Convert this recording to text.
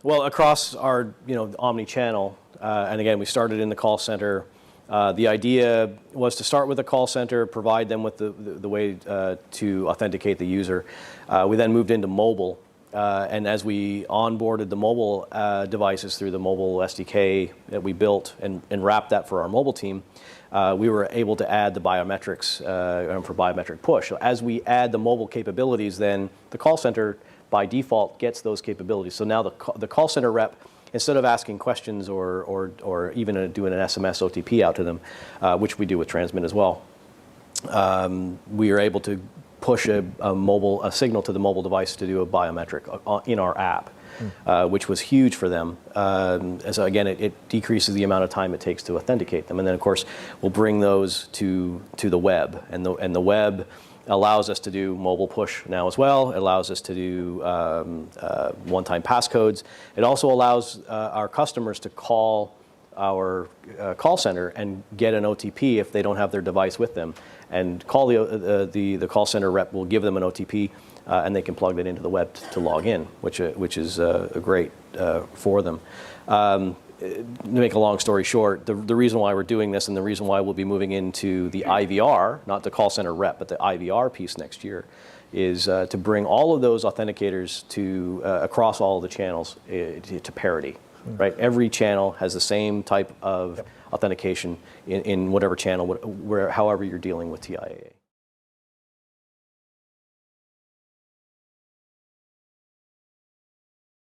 Well, across our, Omni-Channel, and again, we started in the call center. The idea was to start with the call center, provide them with the way to authenticate the user. We then moved into mobile, and as we onboarded the mobile devices through the mobile SDK that we built and wrapped that for our mobile team, we were able to add the biometrics for biometric push. So as we add the mobile capabilities, then the call center by default gets those capabilities. So now the call center rep, instead of asking questions or even doing an SMS OTP out to them, which we do with Transmit as well, we are able to push a signal to the mobile device to do a biometric in our app, which was huge for them. As again, it decreases the amount of time it takes to authenticate them, and then of course we'll bring those to the web, and the web allows us to do mobile push now as well. It allows us to do one-time passcodes. It also allows our customers to call our call center and get an OTP if they don't have their device with them, and call the call center rep will give them an OTP, and they can plug that into the web to log in, which is great for them. To make a long story short, the reason why we're doing this and the reason why we'll be moving into the IVR, not the call center rep, but the IVR piece next year, is to bring all of those authenticators to across all of the channels to parity. Right? Every channel has the same type of authentication in whatever channel, however you're dealing with TIAA.